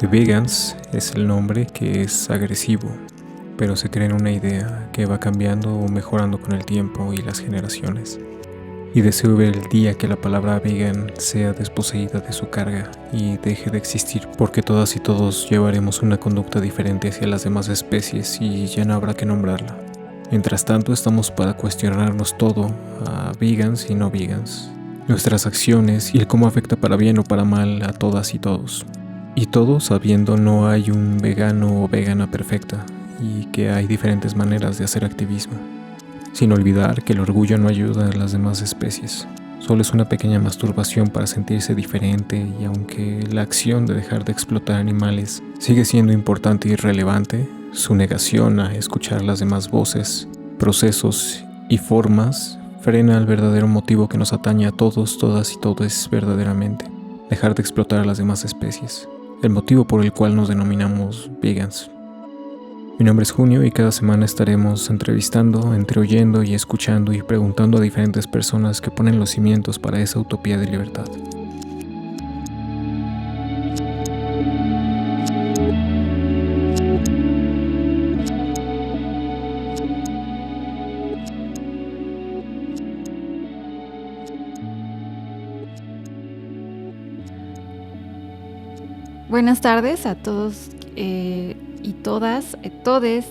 The Vegans es el nombre que es agresivo, pero se crea en una idea que va cambiando o mejorando con el tiempo y las generaciones. Y deseo ver el día que la palabra vegan sea desposeída de su carga y deje de existir, porque todas y todos llevaremos una conducta diferente hacia las demás especies y ya no habrá que nombrarla. Mientras tanto, estamos para cuestionarnos todo, a vegans y no vegans, nuestras acciones y el cómo afecta para bien o para mal a todas y todos. Y todo sabiendo no hay un vegano o vegana perfecta y que hay diferentes maneras de hacer activismo. Sin olvidar que el orgullo no ayuda a las demás especies. Solo es una pequeña masturbación para sentirse diferente, y aunque la acción de dejar de explotar animales sigue siendo importante y relevante, su negación a escuchar las demás voces, procesos y formas frena el verdadero motivo que nos atañe a todos, todas y todes verdaderamente: dejar de explotar a las demás especies. El motivo por el cual nos denominamos vegans. Mi nombre es Junio y cada semana estaremos entrevistando, entreoyendo y escuchando y preguntando a diferentes personas que ponen los cimientos para esa utopía de libertad. Buenas tardes a todos y todas, todes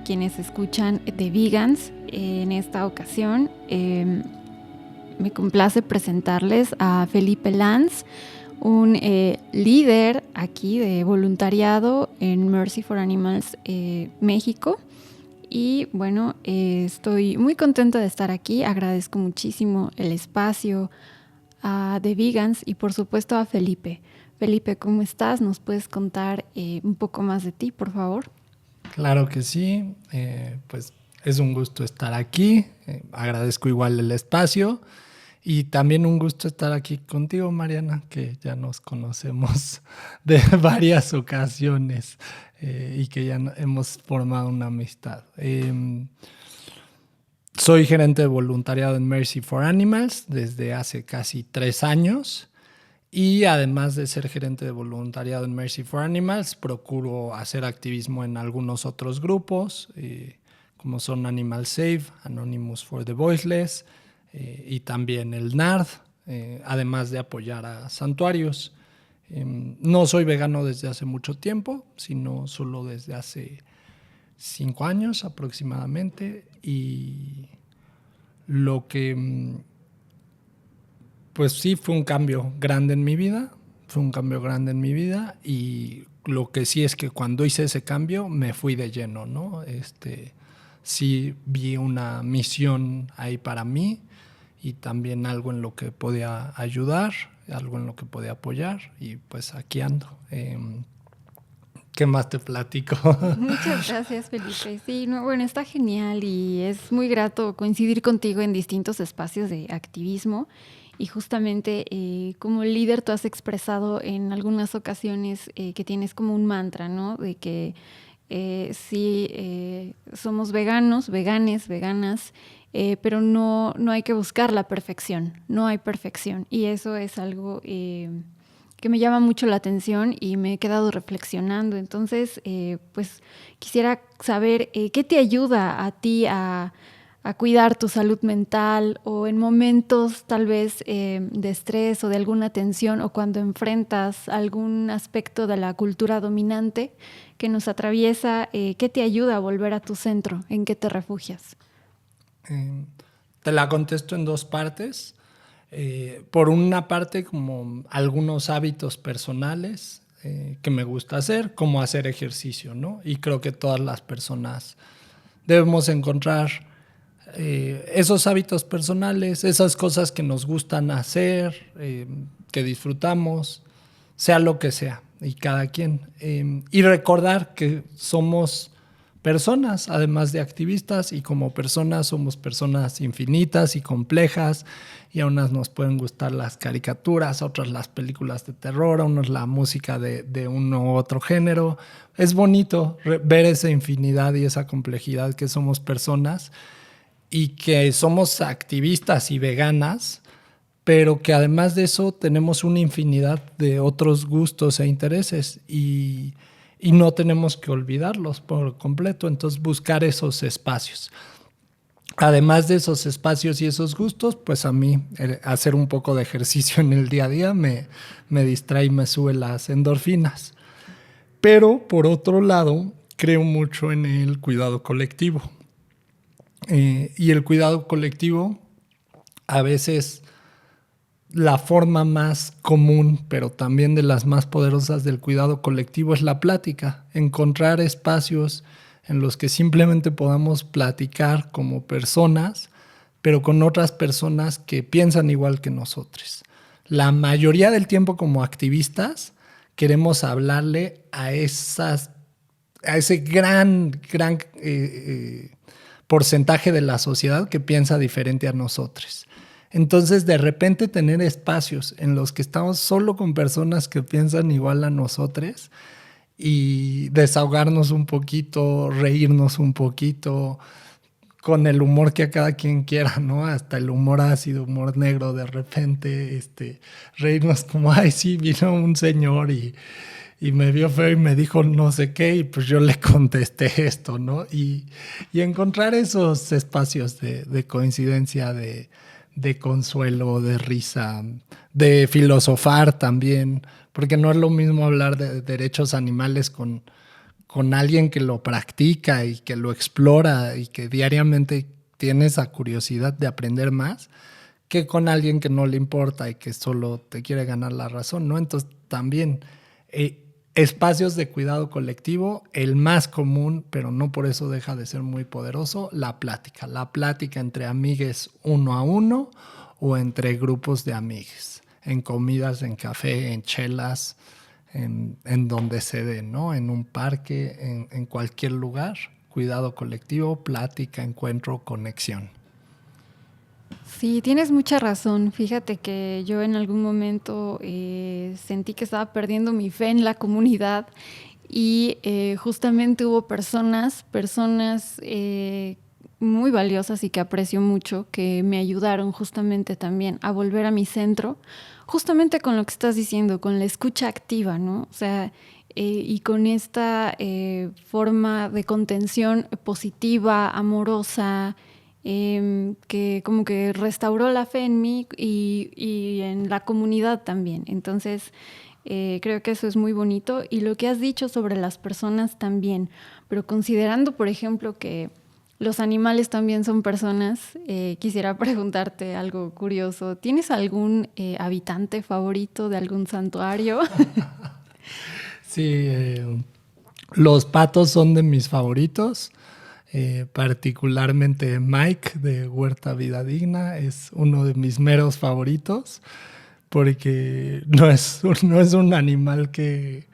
quienes escuchan The Vegans. En esta ocasión me complace presentarles a Felipe Lanz, un líder aquí de voluntariado en Mercy for Animals México. Y bueno, estoy muy contenta de estar aquí. Agradezco muchísimo el espacio a The Vegans y por supuesto a Felipe. Felipe, ¿cómo estás? ¿Nos puedes contar un poco más de ti, por favor? Claro que sí, pues es un gusto estar aquí, agradezco igual el espacio y también un gusto estar aquí contigo, Mariana, que ya nos conocemos de varias ocasiones y que ya hemos formado una amistad. Soy gerente de voluntariado en Mercy for Animals desde hace casi 3 años. Y además de ser gerente de voluntariado en Mercy for Animals, procuro hacer activismo en algunos otros grupos, como son Animal Save, Anonymous for the Voiceless, y también el NARD, además de apoyar a santuarios. No soy vegano desde hace mucho tiempo, sino solo desde hace 5 años aproximadamente. Y lo que... Pues sí, fue un cambio grande en mi vida, y lo que sí es que cuando hice ese cambio me fui de lleno, ¿no? Sí vi una misión ahí para mí y también algo en lo que podía ayudar, algo en lo que podía apoyar, y pues aquí ando. ¿Qué más te platico? Muchas gracias, Felipe. Sí, bueno, está genial y es muy grato coincidir contigo en distintos espacios de activismo. Y justamente como líder tú has expresado en algunas ocasiones que tienes como un mantra, ¿no? De que sí somos veganos, veganas, pero no hay que buscar la perfección, no hay perfección. Y eso es algo que me llama mucho la atención y me he quedado reflexionando. Entonces, pues quisiera saber qué te ayuda a ti a cuidar tu salud mental, o en momentos tal vez de estrés o de alguna tensión, o cuando enfrentas algún aspecto de la cultura dominante que nos atraviesa. ¿Qué te ayuda a volver a tu centro? ¿En qué te refugias? Te la contesto en 2 partes. Por una parte, como algunos hábitos personales que me gusta hacer, como hacer ejercicio, ¿no? Y creo que todas las personas debemos encontrar esos hábitos personales, esas cosas que nos gustan hacer, que disfrutamos, sea lo que sea, y cada quien. Y recordar que somos personas, además de activistas, y como personas somos personas infinitas y complejas, y a unas nos pueden gustar las caricaturas, a otras las películas de terror, a unos la música de uno u otro género. Es bonito ver esa infinidad y esa complejidad que somos personas, y que somos activistas y veganas pero que además de eso tenemos una infinidad de otros gustos e intereses y no tenemos que olvidarlos por completo. Entonces, buscar esos espacios. Además de esos espacios y esos gustos, pues a mí hacer un poco de ejercicio en el día a día me distrae y me sube las endorfinas. Pero, por otro lado, creo mucho en el cuidado colectivo. Y el cuidado colectivo, a veces la forma más común, pero también de las más poderosas del cuidado colectivo es la plática. Encontrar espacios en los que simplemente podamos platicar como personas, pero con otras personas que piensan igual que nosotros. La mayoría del tiempo como activistas queremos hablarle a ese gran porcentaje de la sociedad que piensa diferente a nosotros. Entonces, de repente tener espacios en los que estamos solo con personas que piensan igual a nosotros y desahogarnos un poquito, reírnos un poquito, con el humor que a cada quien quiera, ¿no? Hasta el humor ácido, humor negro, de repente, reírnos como, ay, sí, vino un señor y me vio feo y me dijo no sé qué, y pues yo le contesté esto, ¿no? Y encontrar esos espacios de coincidencia, de consuelo, de risa, de filosofar también, porque no es lo mismo hablar de derechos animales con alguien que lo practica y que lo explora y que diariamente tiene esa curiosidad de aprender más, que con alguien que no le importa y que solo te quiere ganar la razón, ¿no? Entonces también espacios de cuidado colectivo, el más común, pero no por eso deja de ser muy poderoso, la plática entre amigues uno a uno o entre grupos de amigues, en comidas, en café, en chelas, en donde se dé, ¿no? En un parque, en cualquier lugar. Cuidado colectivo, plática, encuentro, conexión. Sí, tienes mucha razón. Fíjate que yo en algún momento sentí que estaba perdiendo mi fe en la comunidad y justamente hubo personas muy valiosas y que aprecio mucho, que me ayudaron justamente también a volver a mi centro, justamente con lo que estás diciendo, con la escucha activa, ¿no? O sea, y con esta forma de contención positiva, amorosa, que como que restauró la fe en mí y en la comunidad también. Entonces, creo que eso es muy bonito. Y lo que has dicho sobre las personas también, pero considerando, por ejemplo, que los animales también son personas, quisiera preguntarte algo curioso. ¿Tienes algún habitante favorito de algún santuario? Sí, los patos son de mis favoritos. Particularmente Mike de Huerta Vida Digna es uno de mis meros favoritos, porque no es un animal que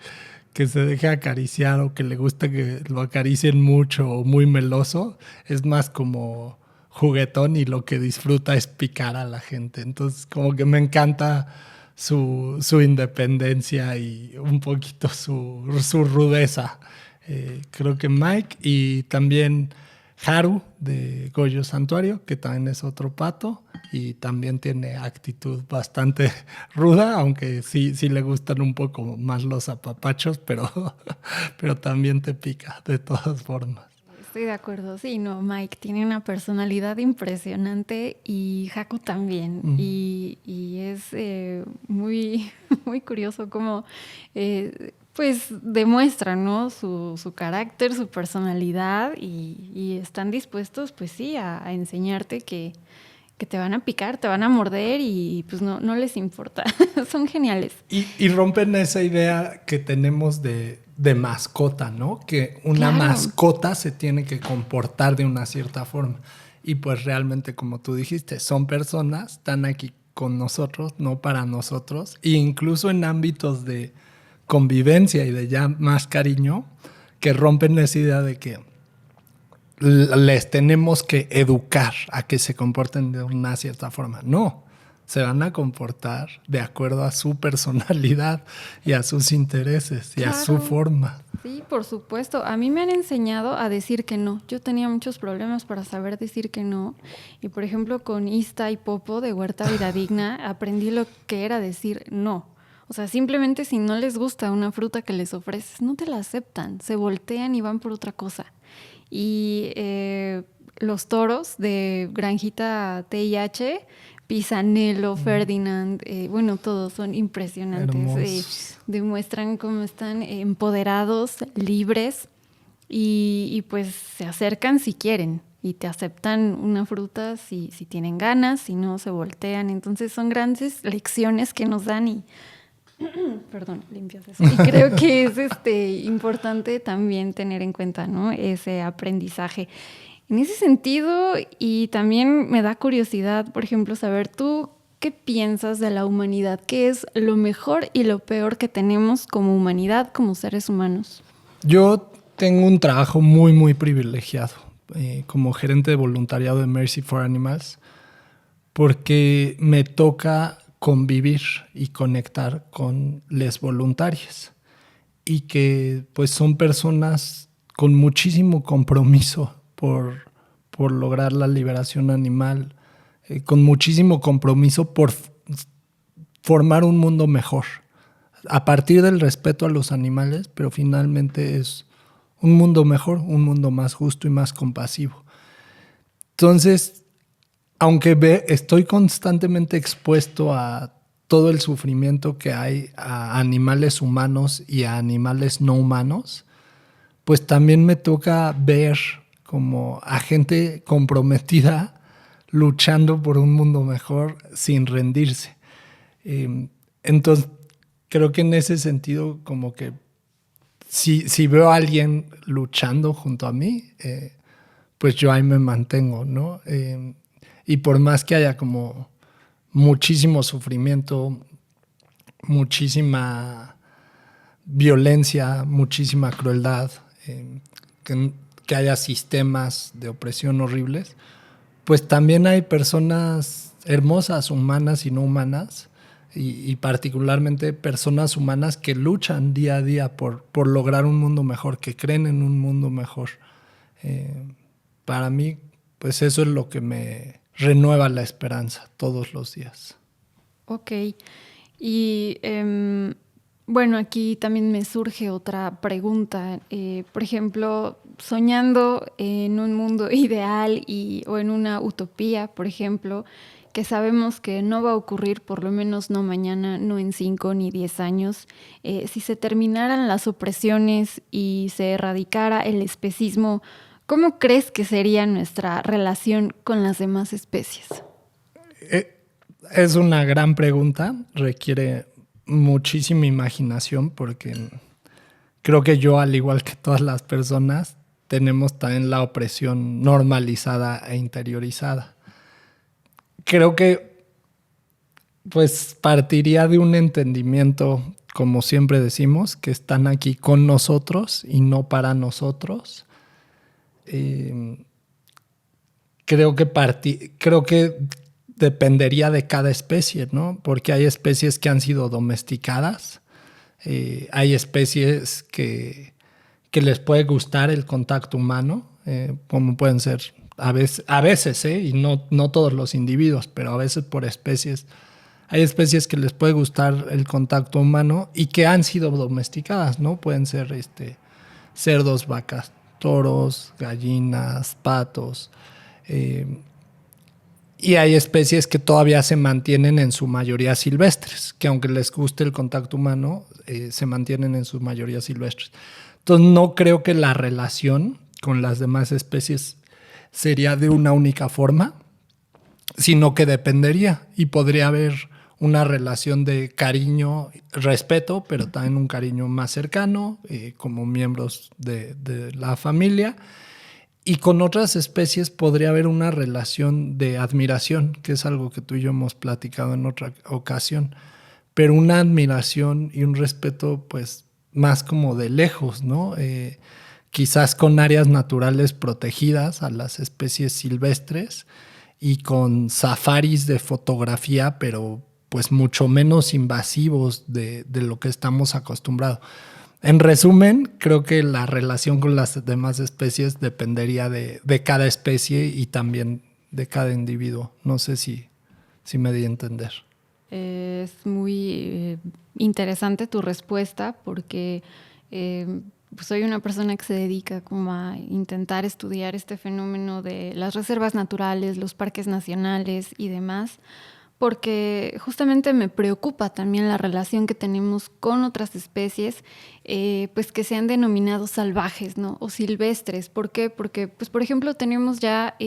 se deje acariciar o que le gusta que lo acaricien mucho o muy meloso. Es más como juguetón y lo que disfruta es picar a la gente. Entonces como que me encanta su independencia y un poquito su rudeza. Creo que Mike, y también Haru de Goyo Santuario, que también es otro pato y también tiene actitud bastante ruda, aunque sí le gustan un poco más los apapachos, pero también te pica de todas formas. Estoy de acuerdo, sí, no, Mike tiene una personalidad impresionante y Jaco también. Y es muy, muy curioso cómo pues demuestra, ¿no? su carácter, su personalidad y están dispuestos, pues sí, a enseñarte que te van a picar, te van a morder y pues no les importa. Son geniales. Y rompen esa idea que tenemos de mascota, ¿no? Que una mascota se tiene que comportar de una cierta forma. Y pues realmente, como tú dijiste, son personas, están aquí con nosotros, no para nosotros. E incluso en ámbitos de convivencia y de ya más cariño, que rompen esa idea de que les tenemos que educar a que se comporten de una cierta forma. No, se van a comportar de acuerdo a su personalidad y a sus intereses y a su forma. Sí, por supuesto. A mí me han enseñado a decir que no. Yo tenía muchos problemas para saber decir que no. Y por ejemplo, con Ista y Popo de Huerta Vida Digna, aprendí lo que era decir no. O sea, simplemente si no les gusta una fruta que les ofreces, no te la aceptan. Se voltean y van por otra cosa. Y los toros de Granjita TIH, Pisanello, Ferdinand, bueno, todos son impresionantes. Demuestran cómo están empoderados, libres y pues se acercan si quieren y te aceptan una fruta si tienen ganas, si no se voltean. Entonces son grandes lecciones que nos dan y perdón, limpias eso. Y creo que es importante también tener en cuenta, ¿no? Ese aprendizaje. En ese sentido, y también me da curiosidad, por ejemplo, saber tú qué piensas de la humanidad, qué es lo mejor y lo peor que tenemos como humanidad, como seres humanos. Yo tengo un trabajo muy, muy privilegiado como gerente de voluntariado de Mercy for Animals, porque me toca convivir y conectar con les voluntarios y que pues son personas con muchísimo compromiso por lograr la liberación animal, con muchísimo compromiso por formar un mundo mejor, a partir del respeto a los animales, pero finalmente es un mundo mejor, un mundo más justo y más compasivo. Entonces, aunque estoy constantemente expuesto a todo el sufrimiento que hay a animales humanos y a animales no humanos, pues también me toca ver como a gente comprometida luchando por un mundo mejor sin rendirse. Entonces, creo que en ese sentido, como que si veo a alguien luchando junto a mí, pues yo ahí me mantengo, ¿no? Y por más que haya como muchísimo sufrimiento, muchísima violencia, muchísima crueldad, que haya sistemas de opresión horribles, pues también hay personas hermosas, humanas y no humanas, y particularmente personas humanas que luchan día a día por lograr un mundo mejor, que creen en un mundo mejor. Para mí, pues eso es lo que me renueva la esperanza todos los días. Ok. Y bueno, aquí también me surge otra pregunta. Por ejemplo, soñando en un mundo ideal o en una utopía, por ejemplo, que sabemos que no va a ocurrir, por lo menos no mañana, no en 5 ni 10 años, si se terminaran las opresiones y se erradicara el especismo, ¿cómo crees que sería nuestra relación con las demás especies? Es una gran pregunta, requiere muchísima imaginación porque creo que yo, al igual que todas las personas, tenemos también la opresión normalizada e interiorizada. Creo que pues partiría de un entendimiento, como siempre decimos, que están aquí con nosotros y no para nosotros. Creo que dependería de cada especie, ¿no? Porque hay especies que han sido domesticadas, hay especies que les puede gustar el contacto humano, como pueden ser a veces, y no todos los individuos, pero a veces por especies. Hay especies que les puede gustar el contacto humano y que han sido domesticadas, ¿no? Pueden ser cerdos, vacas, toros, gallinas, patos. Y hay especies que todavía se mantienen en su mayoría silvestres, que aunque les guste el contacto humano, se mantienen en su mayoría silvestres. Entonces no creo que la relación con las demás especies sería de una única forma, sino que dependería y podría haber una relación de cariño, respeto, pero también un cariño más cercano, como miembros de la familia. Y con otras especies podría haber una relación de admiración, que es algo que tú y yo hemos platicado en otra ocasión, pero una admiración y un respeto pues más como de lejos, ¿no? Quizás con áreas naturales protegidas a las especies silvestres y con safaris de fotografía, pero pues mucho menos invasivos de lo que estamos acostumbrados. En resumen, creo que la relación con las demás especies dependería de cada especie y también de cada individuo. No sé si me di a entender. Es muy interesante tu respuesta porque pues soy una persona que se dedica como a intentar estudiar este fenómeno de las reservas naturales, los parques nacionales y demás, porque justamente me preocupa también la relación que tenemos con otras especies, pues que se han denominado salvajes, ¿no? O silvestres. ¿Por qué? Porque, pues, por ejemplo, tenemos ya,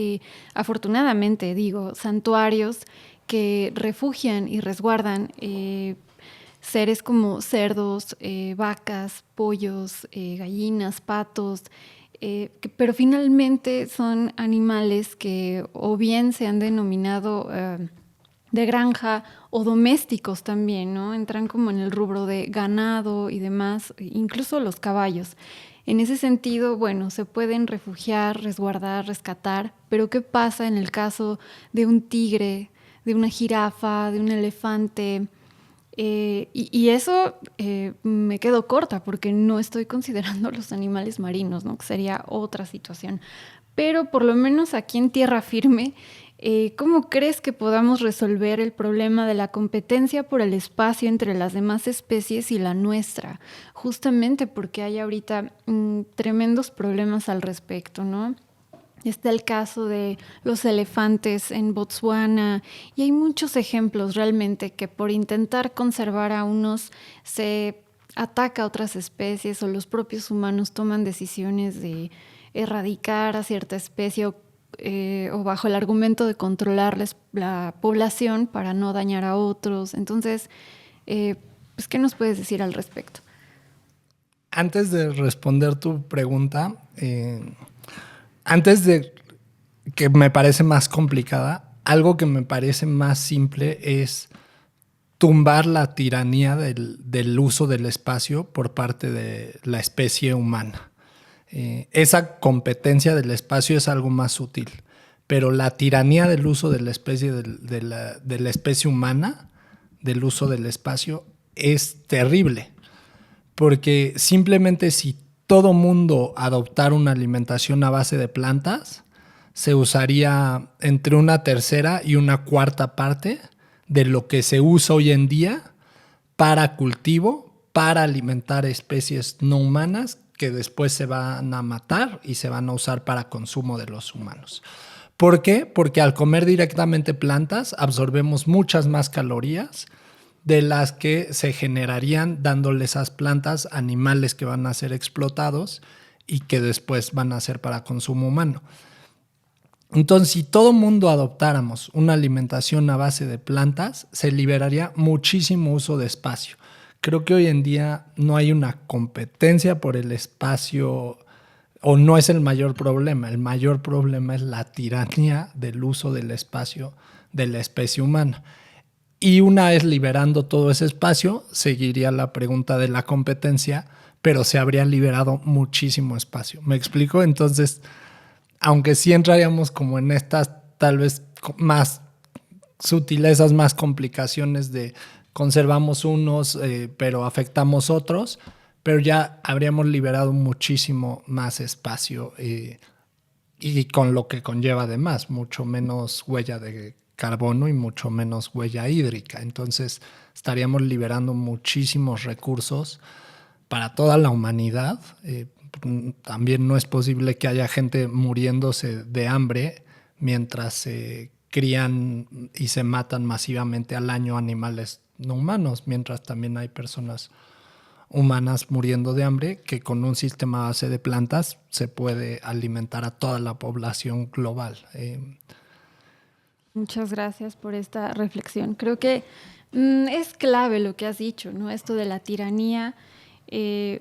afortunadamente, digo, santuarios que refugian y resguardan seres como cerdos, vacas, pollos, gallinas, patos, pero finalmente son animales que o bien se han denominado de granja o domésticos también, ¿no? Entran como en el rubro de ganado y demás, incluso los caballos. En ese sentido, bueno, se pueden refugiar, resguardar, rescatar, pero ¿qué pasa en el caso de un tigre, de una jirafa, de un elefante? Y eso me quedo corta porque no estoy considerando los animales marinos, ¿no? Que sería otra situación. Pero por lo menos aquí en tierra firme, ¿cómo crees que podamos resolver el problema de la competencia por el espacio entre las demás especies y la nuestra? Justamente porque hay ahorita tremendos problemas al respecto, ¿no? Está el caso de los elefantes en Botswana y hay muchos ejemplos realmente que por intentar conservar a unos se ataca a otras especies o los propios humanos toman decisiones de erradicar a cierta especie o bajo el argumento de controlarles la población para no dañar a otros. Entonces, pues, ¿qué nos puedes decir al respecto? Antes de responder tu pregunta, antes de que me parece más complicada, algo que me parece más simple es tumbar la tiranía del uso del espacio por parte de la especie humana. Esa competencia del espacio es algo más sutil, pero la tiranía del uso de la especie, de la especie humana, del uso del espacio, es terrible. Porque simplemente si todo mundo adoptara una alimentación a base de plantas, se usaría entre una tercera y una cuarta parte de lo que se usa hoy en día para cultivo, para alimentar especies no humanas que después se van a matar y se van a usar para consumo de los humanos. ¿Por qué? Porque al comer directamente plantas absorbemos muchas más calorías de las que se generarían dándole esas plantas a animales que van a ser explotados y que después van a ser para consumo humano. Entonces, si todo mundo adoptáramos una alimentación a base de plantas, se liberaría muchísimo uso de espacio. Creo que hoy en día no hay una competencia por el espacio, o no es el mayor problema. El mayor problema es la tiranía del uso del espacio de la especie humana. Y una vez liberando todo ese espacio, seguiría la pregunta de la competencia, pero se habría liberado muchísimo espacio. ¿Me explico? Entonces, aunque sí entraríamos como en estas tal vez más sutilezas, más complicaciones de conservamos unos, pero afectamos otros, pero ya habríamos liberado muchísimo más espacio y con lo que conlleva además, mucho menos huella de carbono y mucho menos huella hídrica. Entonces estaríamos liberando muchísimos recursos para toda la humanidad. También no es posible que haya gente muriéndose de hambre mientras se crían y se matan masivamente al año animales no humanos, mientras también hay personas humanas muriendo de hambre que con un sistema a base de plantas se puede alimentar a toda la población global. Muchas gracias por esta reflexión. Creo que es clave lo que has dicho, ¿no? Esto de la tiranía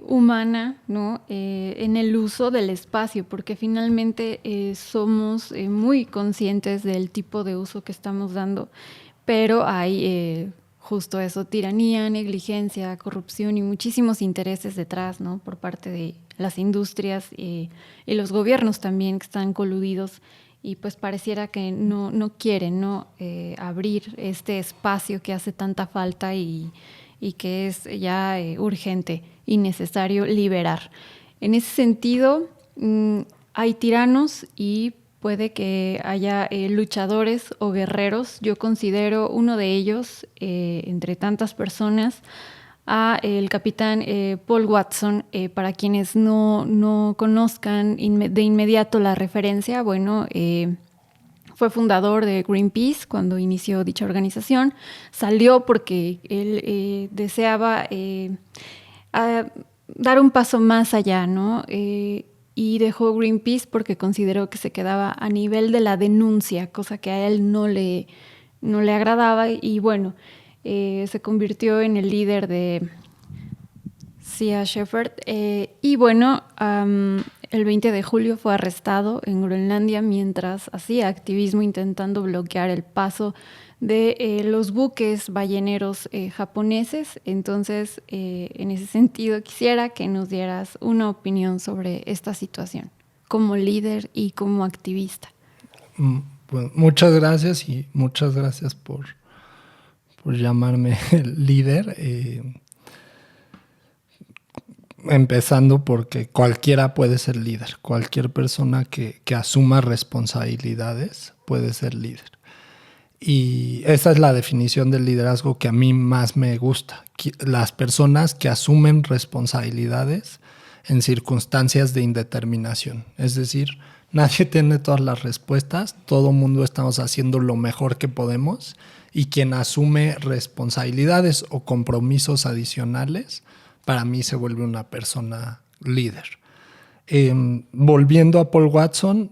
humana, ¿no? En el uso del espacio, porque finalmente somos muy conscientes del tipo de uso que estamos dando, pero hay justo eso, tiranía, negligencia, corrupción y muchísimos intereses detrás, ¿no? Por parte de las industrias y los gobiernos también que están coludidos y pues pareciera que no quieren, ¿no? Abrir este espacio que hace tanta falta y que es ya urgente y necesario liberar. En ese sentido, hay tiranos y puede que haya luchadores o guerreros. Yo considero uno de ellos, entre tantas personas, a el capitán Paul Watson. Para quienes no conozcan de inmediato la referencia, bueno, fue fundador de Greenpeace cuando inició dicha organización. Salió porque él deseaba dar un paso más allá, ¿no? Y dejó Greenpeace porque consideró que se quedaba a nivel de la denuncia, cosa que a él no le agradaba. Y bueno, se convirtió en el líder de Sea Shepherd. Y bueno, el 20 de julio fue arrestado en Groenlandia mientras hacía activismo intentando bloquear el paso de los buques balleneros japoneses. Entonces, en ese sentido, quisiera que nos dieras una opinión sobre esta situación, como líder y como activista. Pues muchas gracias y muchas gracias por llamarme líder. Empezando porque cualquiera puede ser líder. Cualquier persona que asuma responsabilidades puede ser líder. Y esa es la definición del liderazgo que a mí más me gusta. Las personas que asumen responsabilidades en circunstancias de indeterminación. Es decir, nadie tiene todas las respuestas, todo el mundo estamos haciendo lo mejor que podemos, y quien asume responsabilidades o compromisos adicionales, para mí se vuelve una persona líder. Volviendo a Paul Watson,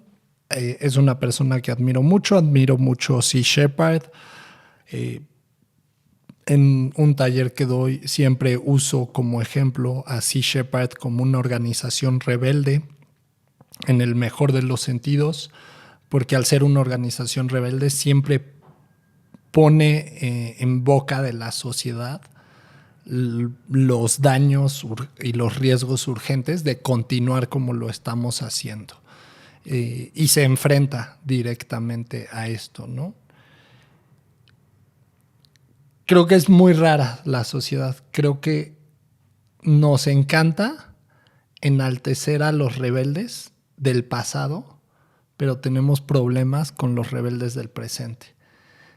es una persona que admiro mucho Sea Shepherd. En un taller que doy siempre uso como ejemplo a Sea Shepherd como una organización rebelde, en el mejor de los sentidos, porque al ser una organización rebelde siempre pone en boca de la sociedad los daños y los riesgos urgentes de continuar como lo estamos haciendo. Y se enfrenta directamente a esto, ¿no? Creo que es muy rara la sociedad. Creo que nos encanta enaltecer a los rebeldes del pasado, pero tenemos problemas con los rebeldes del presente.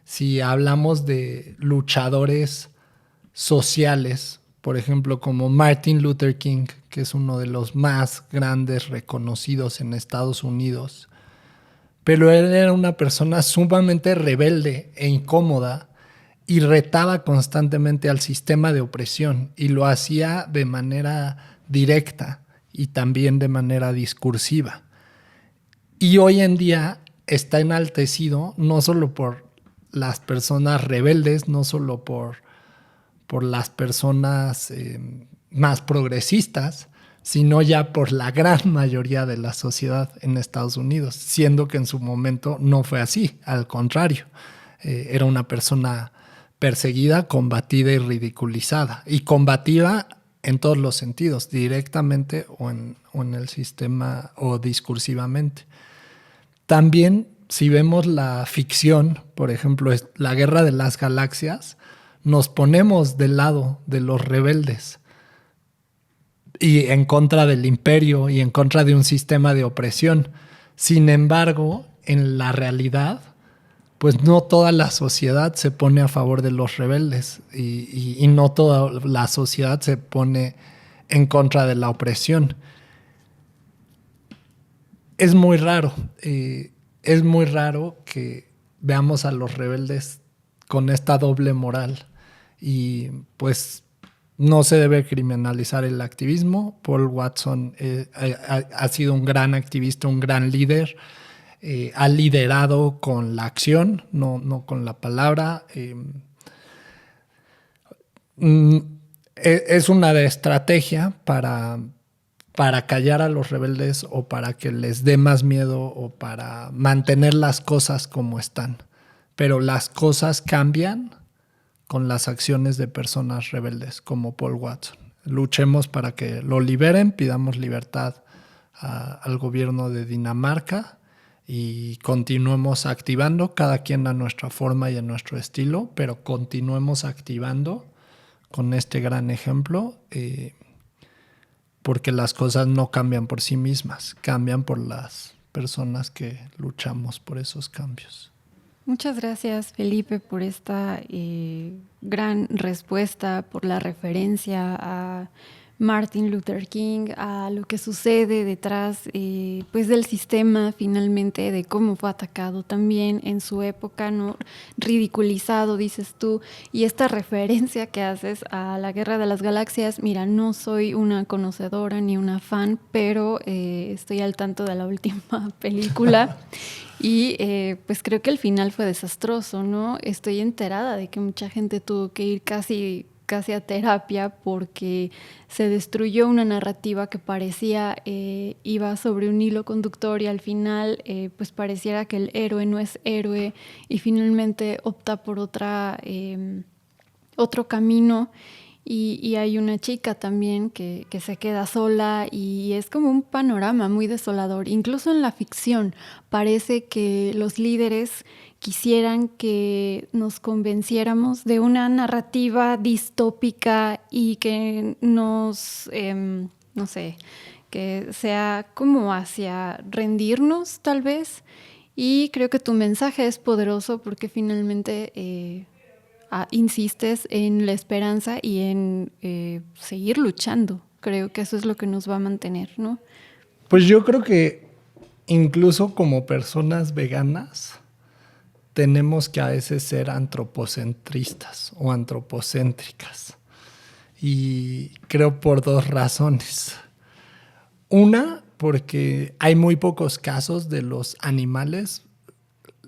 Si hablamos de luchadores sociales, por ejemplo, como Martin Luther King, que es uno de los más grandes reconocidos en Estados Unidos, pero él era una persona sumamente rebelde e incómoda y retaba constantemente al sistema de opresión, y lo hacía de manera directa y también de manera discursiva. Y hoy en día está enaltecido no solo por las personas rebeldes, no solo por las personas más progresistas, sino ya por la gran mayoría de la sociedad en Estados Unidos, siendo que en su momento no fue así, al contrario. Era una persona perseguida, combatida y ridiculizada, y combativa en todos los sentidos, directamente o en el sistema o discursivamente. También, si vemos la ficción, por ejemplo, la Guerra de las Galaxias, nos ponemos del lado de los rebeldes y en contra del imperio y en contra de un sistema de opresión. Sin embargo, en la realidad, pues no toda la sociedad se pone a favor de los rebeldes y no toda la sociedad se pone en contra de la opresión. Es muy raro que veamos a los rebeldes con esta doble moral, y pues no se debe criminalizar el activismo. Paul Watson ha sido un gran activista, un gran líder. Ha liderado con la acción, no con la palabra. Es una estrategia para callar a los rebeldes, o para que les dé más miedo, o para mantener las cosas como están. Pero las cosas cambian con las acciones de personas rebeldes como Paul Watson. Luchemos para que lo liberen, pidamos libertad al gobierno de Dinamarca, y continuemos activando, cada quien a nuestra forma y a nuestro estilo, pero continuemos activando con este gran ejemplo, porque las cosas no cambian por sí mismas, cambian por las personas que luchamos por esos cambios. Muchas gracias, Felipe, por esta gran respuesta, por la referencia a Martin Luther King, a lo que sucede detrás pues del sistema finalmente, de cómo fue atacado también en su época, ¿no? Ridiculizado, dices tú, y esta referencia que haces a la Guerra de las Galaxias. Mira, no soy una conocedora ni una fan, pero estoy al tanto de la última película. Y pues creo que el final fue desastroso, ¿no? Estoy enterada de que mucha gente tuvo que ir casi a terapia porque se destruyó una narrativa que parecía iba sobre un hilo conductor y al final pues pareciera que el héroe no es héroe y finalmente opta por otro camino. Y hay una chica también que se queda sola y es como un panorama muy desolador. Incluso en la ficción parece que los líderes quisieran que nos convenciéramos de una narrativa distópica y que nos, no sé, que sea como hacia rendirnos tal vez. Y creo que tu mensaje es poderoso porque finalmente insistes en la esperanza y en seguir luchando. Creo que eso es lo que nos va a mantener, ¿no? Pues yo creo que incluso como personas veganas tenemos que a veces ser antropocentristas o antropocéntricas. Y creo por dos razones. Una, porque hay muy pocos casos de los animales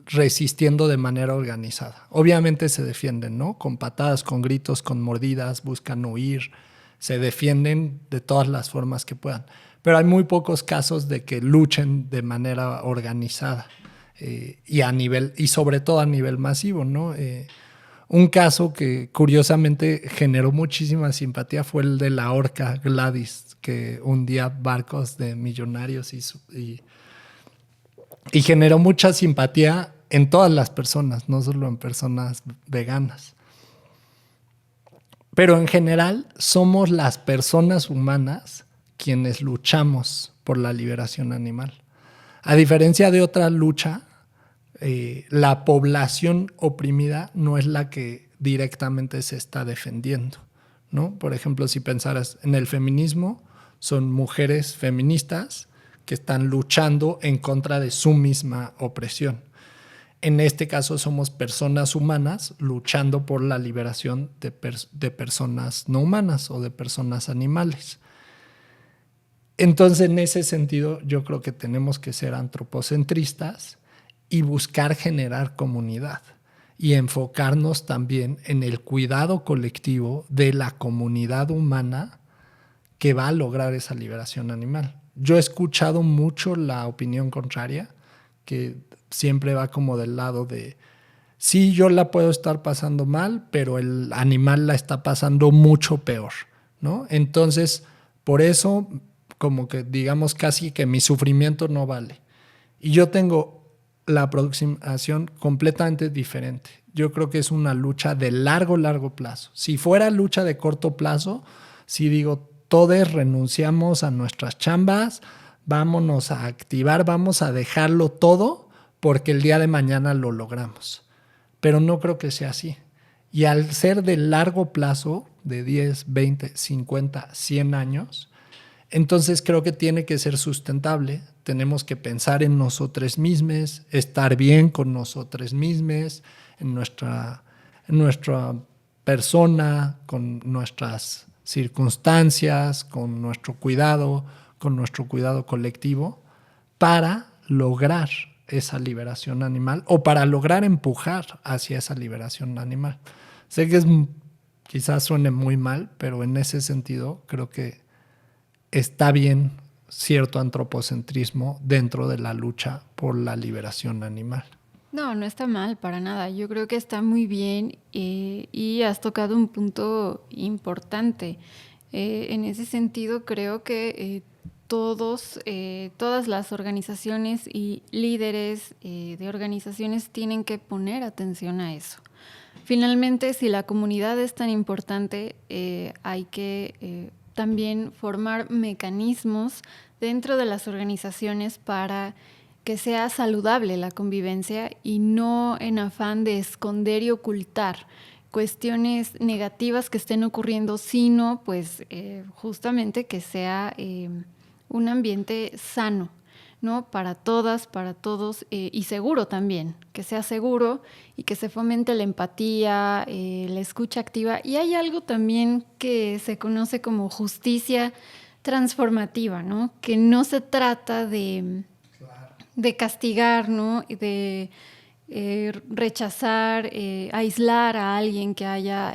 resistiendo de manera organizada. Obviamente se defienden, ¿no? Con patadas, con gritos, con mordidas, buscan huir, se defienden de todas las formas que puedan. Pero hay muy pocos casos de que luchen de manera organizada y sobre todo a nivel masivo, ¿no? Un caso que curiosamente generó muchísima simpatía fue el de la orca Gladys, que hundía barcos de millonarios y generó mucha simpatía en todas las personas, no solo en personas veganas. Pero en general somos las personas humanas quienes luchamos por la liberación animal. A diferencia de otra lucha, la población oprimida no es la que directamente se está defendiendo, ¿no? Por ejemplo, si pensaras en el feminismo, son mujeres feministas que están luchando en contra de su misma opresión. En este caso somos personas humanas luchando por la liberación de personas no humanas o de personas animales. Entonces, en ese sentido, yo creo que tenemos que ser antropocentristas y buscar generar comunidad y enfocarnos también en el cuidado colectivo de la comunidad humana que va a lograr esa liberación animal. Yo he escuchado mucho la opinión contraria, que siempre va como del lado de sí, yo la puedo estar pasando mal, pero el animal la está pasando mucho peor, ¿no? Entonces, por eso, como que digamos casi que mi sufrimiento no vale. Y yo tengo la aproximación completamente diferente. Yo creo que es una lucha de largo plazo. Si fuera lucha de corto plazo, si digo, todos renunciamos a nuestras chambas, vámonos a activar, vamos a dejarlo todo porque el día de mañana lo logramos. Pero no creo que sea así. Y al ser de largo plazo, de 10, 20, 50, 100 años, entonces creo que tiene que ser sustentable. Tenemos que pensar en nosotros mismos, estar bien con nosotros mismos, en nuestra persona, con nuestras circunstancias, con nuestro cuidado colectivo, para lograr esa liberación animal o para lograr empujar hacia esa liberación animal. Sé que quizás suene muy mal, pero en ese sentido creo que está bien cierto antropocentrismo dentro de la lucha por la liberación animal. No, no está mal para nada. Yo creo que está muy bien y has tocado un punto importante. En ese sentido, creo que todas las organizaciones y líderes de organizaciones tienen que poner atención a eso. Finalmente, si la comunidad es tan importante, hay que también formar mecanismos dentro de las organizaciones para que sea saludable la convivencia y no en afán de esconder y ocultar cuestiones negativas que estén ocurriendo, sino pues justamente que sea un ambiente sano, ¿no? Para todas, para todos, y seguro también, que sea seguro y que se fomente la empatía, la escucha activa. Y hay algo también que se conoce como justicia transformativa, ¿no? Que no se trata de castigar, ¿no? De rechazar, aislar a alguien que haya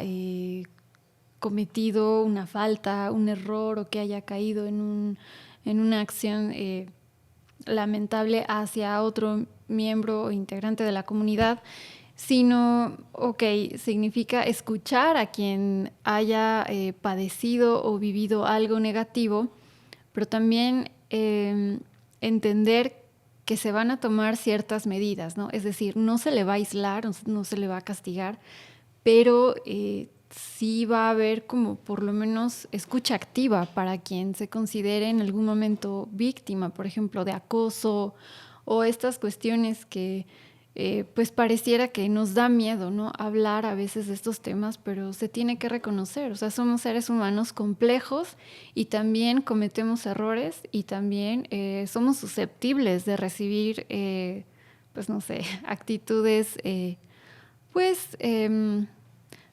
cometido una falta, un error o que haya caído en una acción lamentable hacia otro miembro o integrante de la comunidad, sino, significa escuchar a quien haya padecido o vivido algo negativo, pero también entender que se van a tomar ciertas medidas, ¿no? Es decir, no se le va a aislar, no se le va a castigar, pero sí va a haber como por lo menos escucha activa para quien se considere en algún momento víctima, por ejemplo, de acoso o estas cuestiones que pues pareciera que nos da miedo, ¿no? Hablar a veces de estos temas, pero se tiene que reconocer, o sea, somos seres humanos complejos y también cometemos errores y también somos susceptibles de recibir, pues no sé, actitudes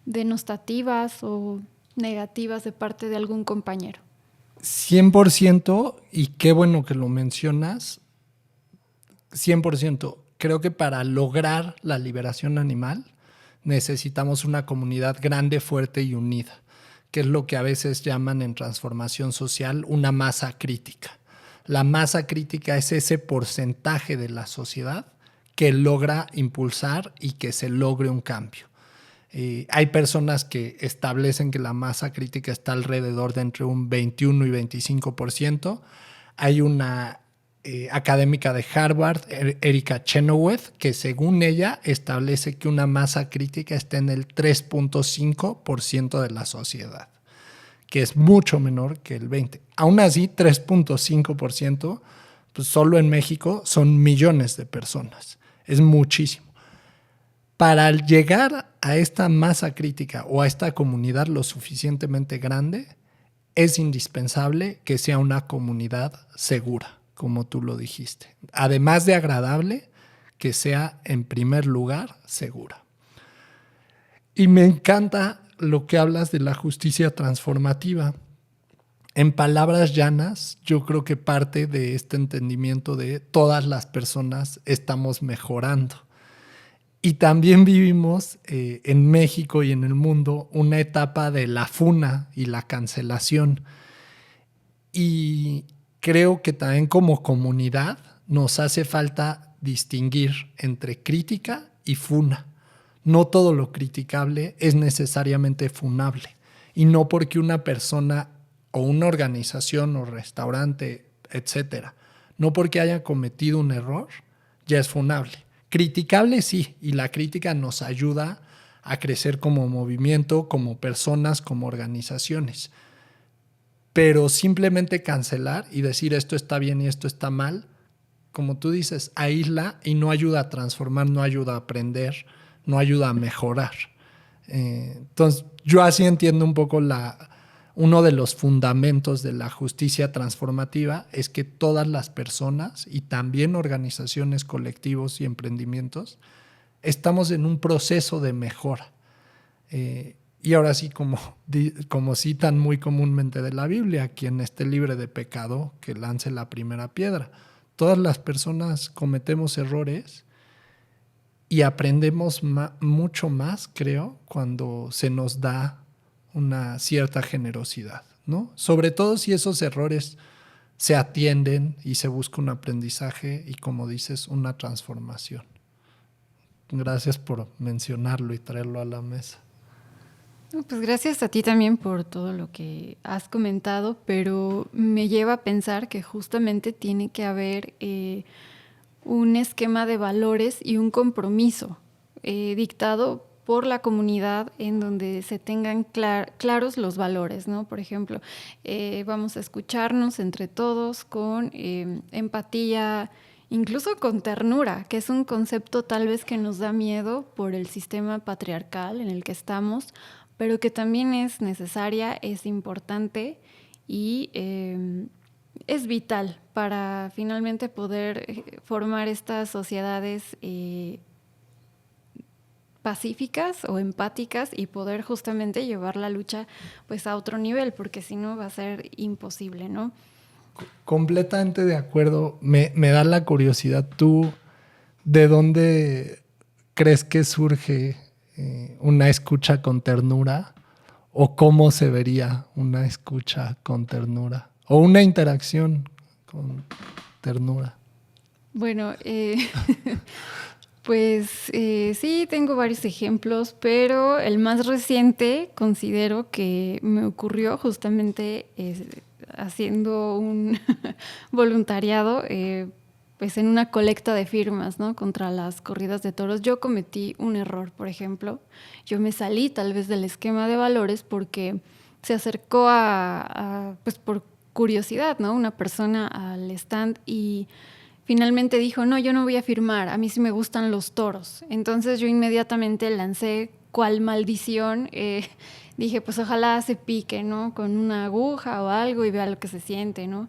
denostativas o negativas de parte de algún compañero. 100%, y qué bueno que lo mencionas, 100%. Creo que para lograr la liberación animal necesitamos una comunidad grande, fuerte y unida, que es lo que a veces llaman en transformación social una masa crítica. La masa crítica es ese porcentaje de la sociedad que logra impulsar y que se logre un cambio. Hay personas que establecen que la masa crítica está alrededor de entre un 21 y 25%. Hay una académica de Harvard, Erica Chenoweth, que según ella establece que una masa crítica está en el 3.5% de la sociedad, que es mucho menor que el 20%. Aún así, 3.5%, pues solo en México son millones de personas. Es muchísimo. Para llegar a esta masa crítica o a esta comunidad lo suficientemente grande, es indispensable que sea una comunidad segura, como tú lo dijiste. Además de agradable, que sea en primer lugar segura. Y me encanta lo que hablas de la justicia transformativa. En palabras llanas, yo creo que parte de este entendimiento de todas las personas estamos mejorando. Y también vivimos en México y en el mundo una etapa de la funa y la cancelación. Y creo que también como comunidad nos hace falta distinguir entre crítica y funa. No todo lo criticable es necesariamente funable. Y no porque una persona o una organización o restaurante, etcétera, no porque haya cometido un error, ya es funable. Criticable sí, y la crítica nos ayuda a crecer como movimiento, como personas, como organizaciones. Pero simplemente cancelar y decir esto está bien y esto está mal, como tú dices, aísla y no ayuda a transformar, no ayuda a aprender, no ayuda a mejorar. Entonces, yo así entiendo un poco uno de los fundamentos de la justicia transformativa es que todas las personas y también organizaciones, colectivos y emprendimientos estamos en un proceso de mejora. Y ahora sí, como citan muy comúnmente de la Biblia, quien esté libre de pecado, que lance la primera piedra. Todas las personas cometemos errores y aprendemos mucho más, creo, cuando se nos da una cierta generosidad, ¿no? Sobre todo si esos errores se atienden y se busca un aprendizaje y, como dices, una transformación. Gracias por mencionarlo y traerlo a la mesa. No, pues gracias a ti también por todo lo que has comentado, pero me lleva a pensar que justamente tiene que haber un esquema de valores y un compromiso dictado por la comunidad en donde se tengan claros los valores, ¿no? Por ejemplo, vamos a escucharnos entre todos con empatía, incluso con ternura, que es un concepto tal vez que nos da miedo por el sistema patriarcal en el que estamos, pero que también es necesaria, es importante y es vital para finalmente poder formar estas sociedades pacíficas o empáticas y poder justamente llevar la lucha pues a otro nivel, porque si no va a ser imposible, ¿no? Completamente de acuerdo. Me da la curiosidad, ¿tú de dónde crees que surge una escucha con ternura? ¿O cómo se vería una escucha con ternura? ¿O una interacción con ternura? Bueno, pues sí, tengo varios ejemplos, pero el más reciente considero que me ocurrió justamente haciendo un voluntariado pues en una colecta de firmas, ¿no? Contra las corridas de toros. Yo cometí un error, por ejemplo. Yo me salí tal vez del esquema de valores porque se acercó pues por curiosidad, ¿no? Una persona al stand y finalmente dijo, no, yo no voy a firmar, a mí sí me gustan los toros. Entonces yo inmediatamente lancé cual maldición, dije, pues ojalá se pique, ¿no? Con una aguja o algo y vea lo que se siente, ¿no?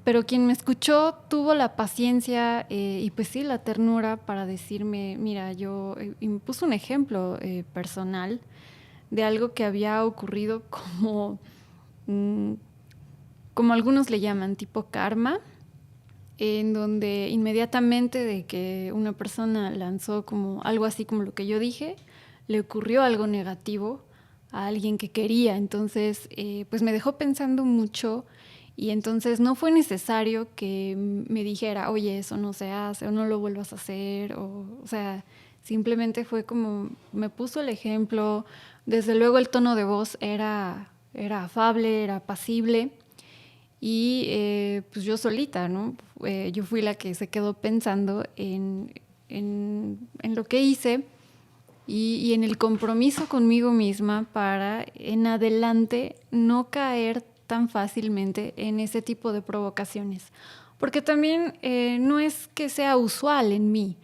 Pero quien me escuchó tuvo la paciencia y pues sí, la ternura para decirme, mira, y me puso un ejemplo personal de algo que había ocurrido como algunos le llaman, tipo karma, en donde inmediatamente de que una persona lanzó como algo así como lo que yo dije, le ocurrió algo negativo a alguien que quería. Entonces, pues me dejó pensando mucho y entonces no fue necesario que me dijera, oye, eso no se hace o no lo vuelvas a hacer. O sea, simplemente fue como, me puso el ejemplo. Desde luego el tono de voz era afable, era apacible. Y pues yo solita, ¿no? Yo fui la que se quedó pensando en lo que hice y en el compromiso conmigo misma para en adelante no caer tan fácilmente en ese tipo de provocaciones. Porque también no es que sea usual en mí,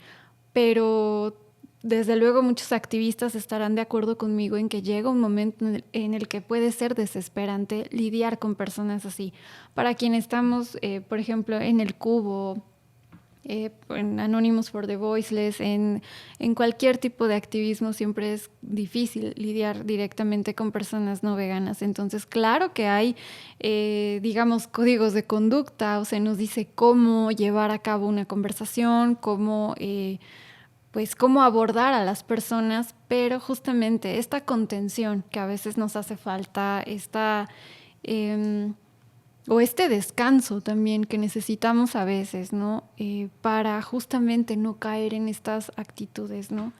pero desde luego muchos activistas estarán de acuerdo conmigo en que llega un momento en el que puede ser desesperante lidiar con personas así. Para quienes estamos, por ejemplo, en el Cubo, en Anonymous for the Voiceless, en cualquier tipo de activismo siempre es difícil lidiar directamente con personas no veganas. Entonces, claro que hay, digamos, códigos de conducta, o se nos dice cómo llevar a cabo una conversación, cómo abordar a las personas, pero justamente esta contención que a veces nos hace falta, o este descanso también que necesitamos a veces, ¿no? Para justamente no caer en estas actitudes, ¿no?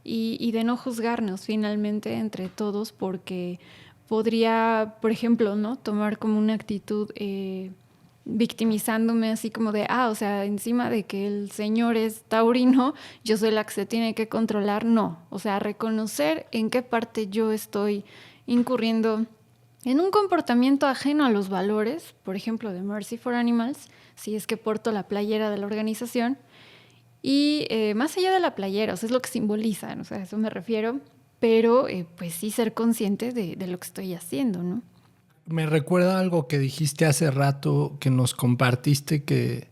Y de no juzgarnos finalmente entre todos, porque podría, por ejemplo, ¿no? Tomar como una actitud victimizándome así como de, o sea, encima de que el señor es taurino, yo soy la que se tiene que controlar. No, o sea, reconocer en qué parte yo estoy incurriendo en un comportamiento ajeno a los valores, por ejemplo, de Mercy for Animals, si es que porto la playera de la organización, y más allá de la playera, o sea, es lo que simboliza, ¿no? O sea, a eso me refiero, pero pues sí ser consciente de lo que estoy haciendo, ¿no? Me recuerda algo que dijiste hace rato, que nos compartiste, que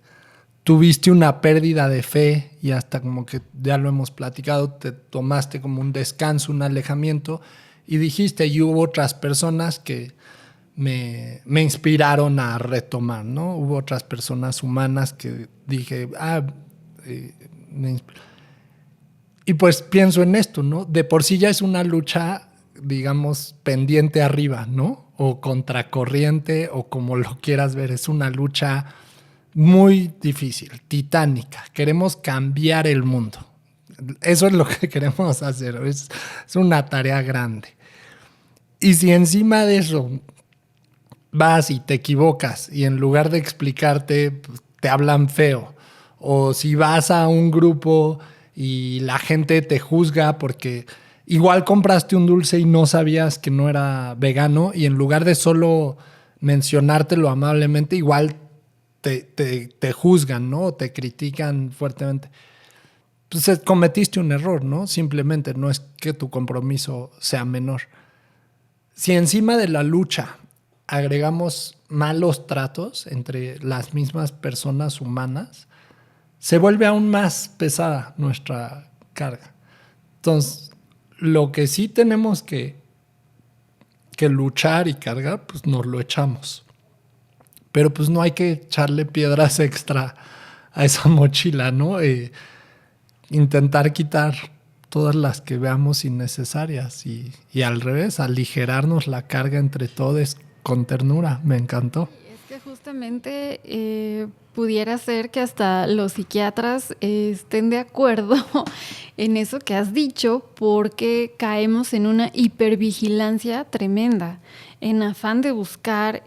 tuviste una pérdida de fe y hasta como que ya lo hemos platicado, te tomaste como un descanso, un alejamiento y dijiste, y hubo otras personas que me inspiraron a retomar, ¿no? Hubo otras personas humanas que dije, y pues pienso en esto, ¿no? De por sí ya es una lucha, digamos, pendiente arriba, ¿no? O contracorriente, o como lo quieras ver, es una lucha muy difícil, titánica. Queremos cambiar el mundo. Eso es lo que queremos hacer. Es una tarea grande. Y si encima de eso vas y te equivocas y en lugar de explicarte pues, te hablan feo, o si vas a un grupo y la gente te juzga porque igual compraste un dulce y no sabías que no era vegano y en lugar de solo mencionártelo amablemente, igual te juzgan, ¿no? O te critican fuertemente. Pues cometiste un error, ¿no? Simplemente no es que tu compromiso sea menor. Si encima de la lucha agregamos malos tratos entre las mismas personas humanas, se vuelve aún más pesada nuestra carga. Entonces, lo que sí tenemos que luchar y cargar, pues nos lo echamos. Pero pues no hay que echarle piedras extra a esa mochila, ¿no? Intentar quitar todas las que veamos innecesarias y al revés, aligerarnos la carga entre todos con ternura. Me encantó. Es que justamente pudiera ser que hasta los psiquiatras estén de acuerdo en eso que has dicho, porque caemos en una hipervigilancia tremenda, en afán de buscar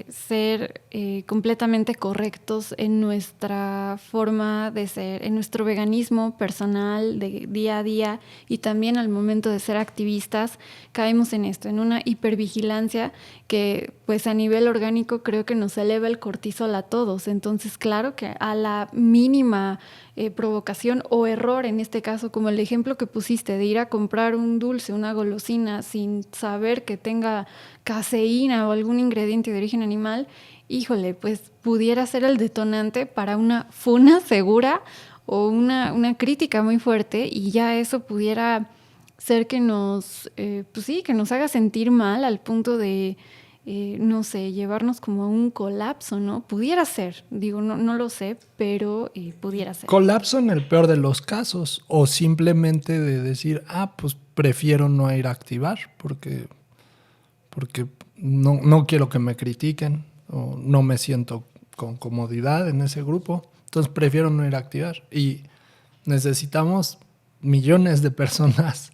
ser completamente correctos en nuestra forma de ser, en nuestro veganismo personal de día a día y también al momento de ser activistas, caemos en esto, en una hipervigilancia que pues a nivel orgánico creo que nos eleva el cortisol a todos. Entonces, claro que a la mínima provocación o error, en este caso, como el ejemplo que pusiste de ir a comprar un dulce, una golosina, sin saber que tenga caseína o algún ingrediente de origen animal, híjole, pues pudiera ser el detonante para una funa segura o una crítica muy fuerte, y ya eso pudiera ser que nos, pues sí, que nos haga sentir mal al punto de no sé, llevarnos como a un colapso, ¿no? Pudiera ser, digo, no lo sé, pero pudiera ser. Colapso en el peor de los casos, o simplemente de decir, pues prefiero no ir a activar porque no quiero que me critiquen o no me siento con comodidad en ese grupo, entonces prefiero no ir a activar. Y necesitamos millones de personas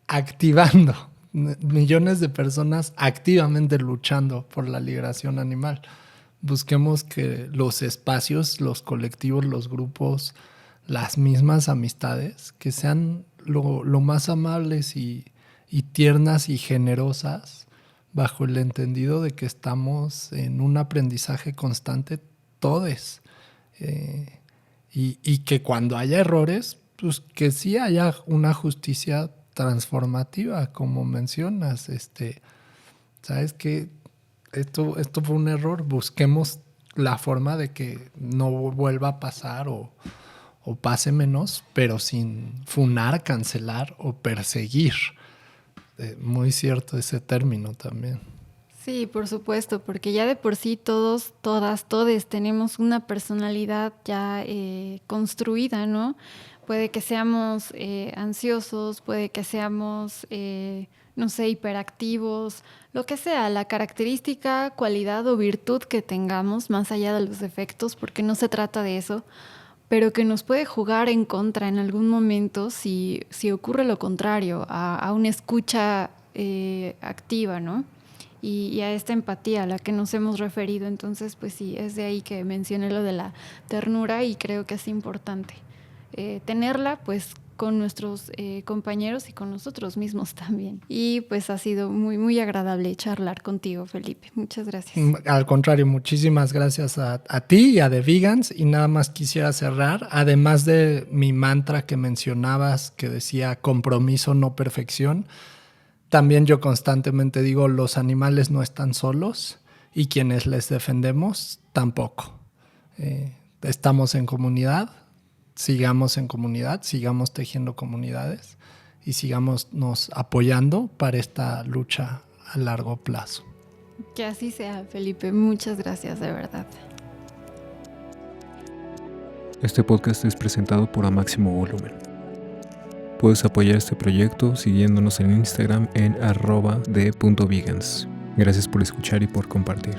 activando, millones de personas activamente luchando por la liberación animal. Busquemos que los espacios, los colectivos, los grupos, las mismas amistades, que sean lo más amables y tiernas y generosas, bajo el entendido de que estamos en un aprendizaje constante todos. Y que cuando haya errores, pues que sí haya una justicia transformativa, como mencionas. ¿Sabes qué? Esto fue un error. Busquemos la forma de que no vuelva a pasar o pase menos, pero sin funar, cancelar o perseguir. Muy cierto ese término también. Sí, por supuesto, porque ya de por sí todos, todas, todes tenemos una personalidad ya construida, ¿no? Puede que seamos ansiosos, puede que seamos, no sé, hiperactivos, lo que sea, la característica, cualidad o virtud que tengamos, más allá de los defectos, porque no se trata de eso, pero que nos puede jugar en contra en algún momento si ocurre lo contrario, a una escucha activa, ¿no? Y a esta empatía a la que nos hemos referido. Entonces, pues sí, es de ahí que mencioné lo de la ternura y creo que es importante tenerla, pues, con nuestros compañeros y con nosotros mismos también. Y pues ha sido muy, muy agradable charlar contigo, Felipe. Muchas gracias. Al contrario, muchísimas gracias a ti y a The Vegans. Y nada más quisiera cerrar, además de mi mantra que mencionabas, que decía compromiso, no perfección, también yo constantemente digo, los animales no están solos y quienes les defendemos tampoco. Estamos en comunidad. Sigamos en comunidad, sigamos tejiendo comunidades y sigamos nos apoyando para esta lucha a largo plazo. Que así sea, Felipe. Muchas gracias, de verdad. Este podcast es presentado por A Máximo Volumen. Puedes apoyar este proyecto siguiéndonos en Instagram en @de.vegans. Gracias por escuchar y por compartir.